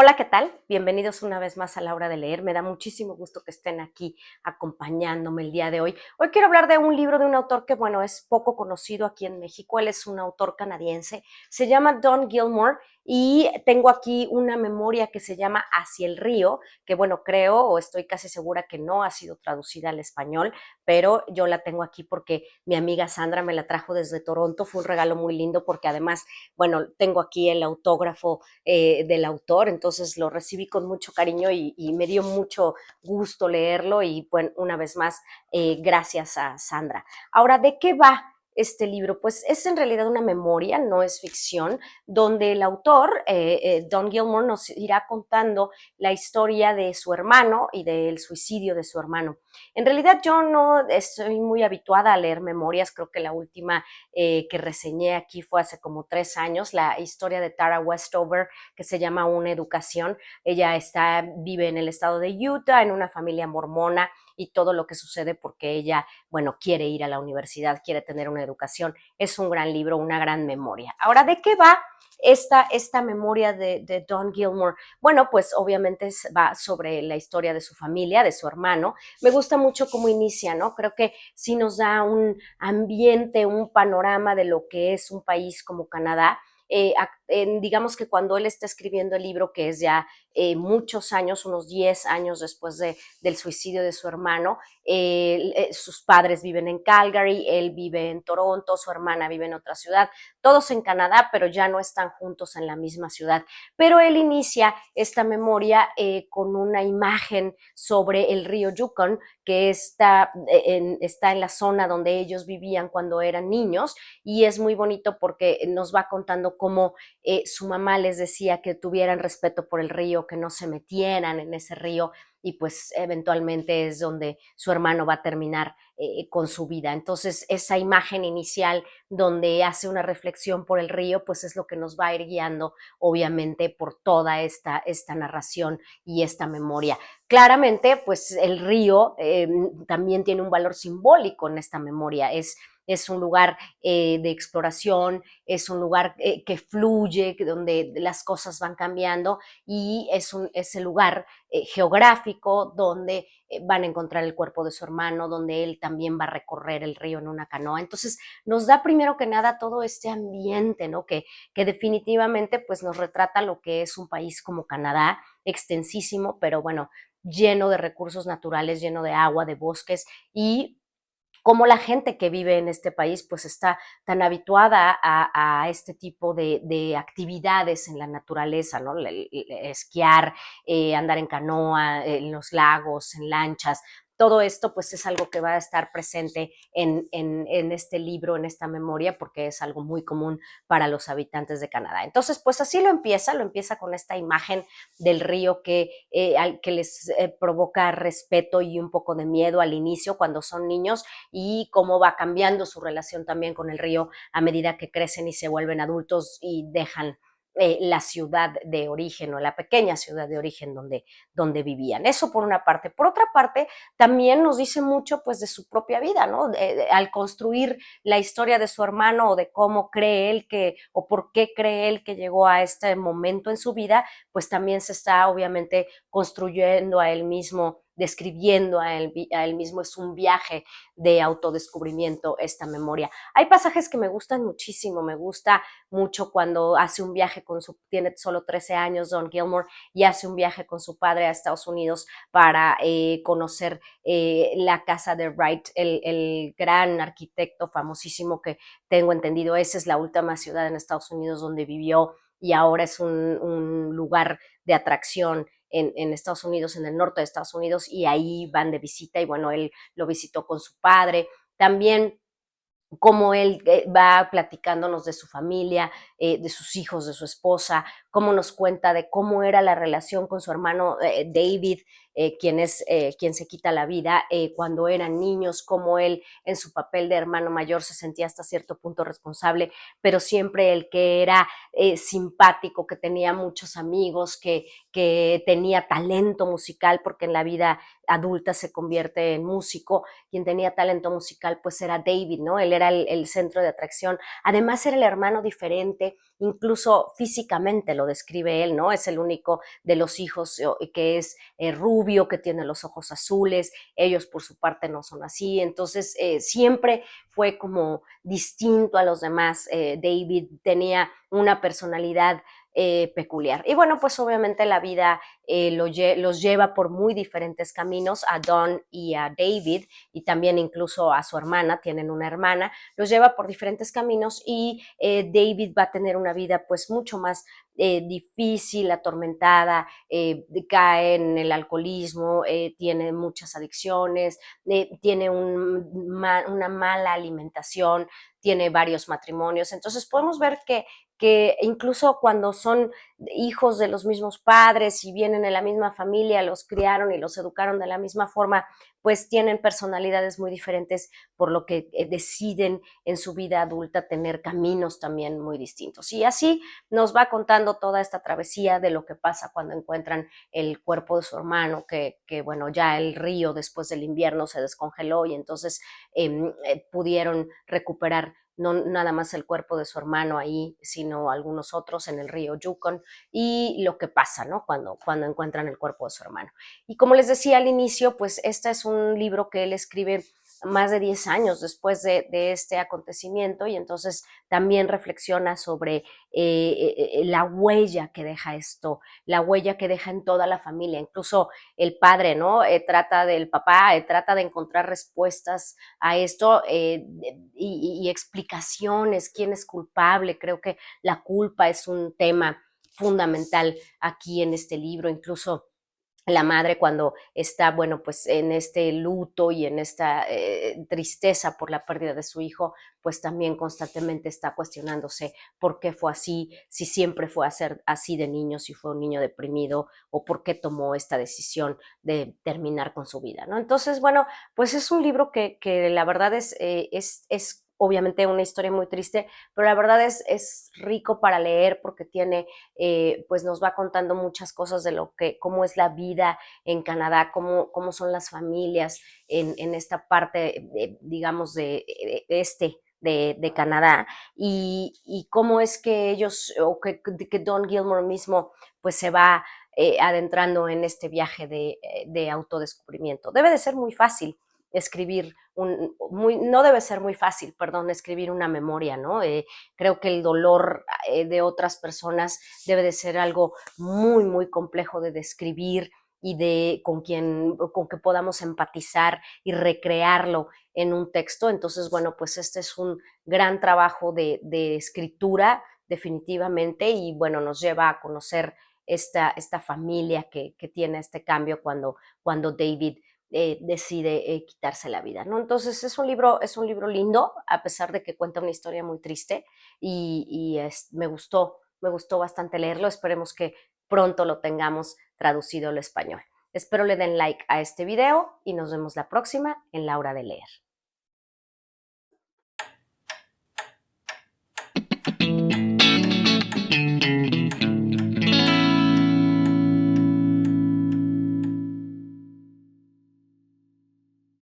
Hola, ¿qué tal? Bienvenidos una vez más a la hora de leer. Me da muchísimo gusto que estén aquí acompañándome el día de hoy. Hoy quiero hablar de un libro de un autor que, bueno, es poco conocido aquí en México. Él es un autor canadiense. Se llama Don Gilmore y tengo aquí una memoria que se llama Hacia el río, que, bueno, creo o estoy casi segura que no ha sido traducida al español, pero yo la tengo aquí porque mi amiga Sandra me la trajo desde Toronto. Fue un regalo muy lindo porque además, bueno, tengo aquí el autógrafo del autor, entonces lo recibí con mucho cariño y me dio mucho gusto leerlo y bueno, una vez más, gracias a Sandra. Ahora, ¿de qué va este libro? Pues es en realidad una memoria, no es ficción, donde el autor, Don Gilmore, nos irá contando la historia de su hermano y del suicidio de su hermano. En realidad yo no estoy muy habituada a leer memorias, creo que la última que reseñé aquí fue hace como 3 años, la historia de Tara Westover, que se llama Una Educación. Ella vive en el estado de Utah, en una familia mormona, y todo lo que sucede porque ella, bueno, quiere ir a la universidad, quiere tener una educación. Es un gran libro, una gran memoria. Ahora, ¿de qué va esta memoria de Don Gilmore? Bueno, pues obviamente va sobre la historia de su familia, de su hermano. Me gusta mucho cómo inicia, ¿no? Creo que sí nos da un ambiente, un panorama de lo que es un país como Canadá. Digamos que cuando él está escribiendo el libro, que es ya muchos años, unos 10 años después del suicidio de su hermano, sus padres viven en Calgary, él vive en Toronto, su hermana vive en otra ciudad, todos en Canadá, pero ya no están juntos en la misma ciudad. Pero él inicia esta memoria con una imagen sobre el río Yukon, que está en la zona donde ellos vivían cuando eran niños, y es muy bonito porque nos va contando cómo su mamá les decía que tuvieran respeto por el río, que no se metieran en ese río, y pues eventualmente es donde su hermano va a terminar con su vida. Entonces esa imagen inicial donde hace una reflexión por el río, pues es lo que nos va a ir guiando obviamente por toda esta narración y esta memoria. Claramente, pues el río también tiene un valor simbólico en esta memoria. Es un lugar de exploración, es un lugar que fluye, donde las cosas van cambiando, y es el lugar geográfico donde van a encontrar el cuerpo de su hermano, donde él también va a recorrer el río en una canoa. Entonces nos da primero que nada todo este ambiente, ¿no? Que definitivamente pues nos retrata lo que es un país como Canadá, extensísimo, pero bueno, lleno de recursos naturales, lleno de agua, de bosques, y cómo la gente que vive en este país pues está tan habituada a este tipo de actividades en la naturaleza, ¿no? Esquiar, andar en canoa, en los lagos, en lanchas. Todo esto pues es algo que va a estar presente en este libro, en esta memoria, porque es algo muy común para los habitantes de Canadá. Entonces pues así lo empieza con esta imagen del río que les provoca respeto y un poco de miedo al inicio cuando son niños, y cómo va cambiando su relación también con el río a medida que crecen y se vuelven adultos y dejan la ciudad de origen o la pequeña ciudad de origen donde vivían. Eso por una parte. Por otra parte, también nos dice mucho pues de su propia vida, ¿no? Al construir la historia de su hermano, o de cómo cree él o por qué cree él que llegó a este momento en su vida, pues también se está obviamente construyendo a él mismo, describiendo a él mismo. Es un viaje de autodescubrimiento esta memoria. Hay pasajes que me gustan muchísimo. Me gusta mucho cuando hace un viaje tiene solo 13 años Don Gilmore, y hace un viaje con su padre a Estados Unidos para conocer la casa de Wright, el gran arquitecto famosísimo, que tengo entendido, esa es la última ciudad en Estados Unidos donde vivió, y ahora es un lugar de atracción en Estados Unidos, en el norte de Estados Unidos, y ahí van de visita, y bueno, él lo visitó con su padre. También cómo él va platicándonos de su familia, de sus hijos, de su esposa, cómo nos cuenta de cómo era la relación con su hermano David, quien se quita la vida cuando eran niños, cómo él en su papel de hermano mayor se sentía hasta cierto punto responsable, pero siempre el que era simpático, que tenía muchos amigos, que tenía talento musical, porque en la vida adulta se convierte en músico. Quien tenía talento musical pues era David, ¿no? Él era el centro de atracción. Además era el hermano diferente, incluso físicamente lo describe él, ¿no? Es el único de los hijos que es rubio, que tiene los ojos azules, ellos por su parte no son así, entonces siempre fue como distinto a los demás. David tenía una personalidad peculiar. Y bueno, pues obviamente la vida los lleva por muy diferentes caminos a Don y a David, y también incluso a su hermana, tienen una hermana, los lleva por diferentes caminos, y David va a tener una vida pues mucho más difícil, atormentada, cae en el alcoholismo, tiene muchas adicciones, tiene una mala alimentación, tiene varios matrimonios. Entonces podemos ver que incluso cuando son hijos de los mismos padres y vienen en la misma familia, los criaron y los educaron de la misma forma, pues tienen personalidades muy diferentes, por lo que deciden en su vida adulta tener caminos también muy distintos. Y así nos va contando toda esta travesía de lo que pasa cuando encuentran el cuerpo de su hermano, que bueno, ya el río después del invierno se descongeló, y entonces pudieron recuperar no nada más el cuerpo de su hermano ahí, sino algunos otros en el río Yukon, y lo que pasa, ¿no? Cuando encuentran el cuerpo de su hermano. Y como les decía al inicio, pues este es un libro que él escribe más de 10 años después de este acontecimiento, y entonces también reflexiona sobre la huella que deja esto, la huella que deja en toda la familia, incluso el padre, ¿no? El papá trata de encontrar respuestas a esto, y explicaciones, quién es culpable. Creo que la culpa es un tema fundamental aquí en este libro. Incluso la madre, cuando está, bueno, pues en este luto y en esta tristeza por la pérdida de su hijo, pues también constantemente está cuestionándose por qué fue así, si siempre fue a ser así de niño, si fue un niño deprimido, o por qué tomó esta decisión de terminar con su vida, ¿no? Entonces, bueno, pues es un libro que la verdad es obviamente una historia muy triste, pero la verdad es rico para leer, porque tiene pues nos va contando muchas cosas de cómo es la vida en Canadá, cómo son las familias en esta parte, digamos, de Canadá, y cómo es que ellos, o que Don Gilmore mismo, pues se va adentrando en este viaje de autodescubrimiento. Debe de ser muy fácil escribir no debe ser muy fácil, perdón, escribir una memoria, ¿no? Creo que el dolor de otras personas debe de ser algo muy, muy complejo de describir, y con que podamos empatizar y recrearlo en un texto. Entonces, bueno, pues este es un gran trabajo de escritura, definitivamente, y bueno, nos lleva a conocer esta familia que tiene este cambio cuando David decide quitarse la vida, ¿no? Entonces es un libro lindo, a pesar de que cuenta una historia muy triste, y me gustó bastante leerlo. Esperemos que pronto lo tengamos traducido al español. Espero le den like a este video, y nos vemos la próxima en La Hora de Leer.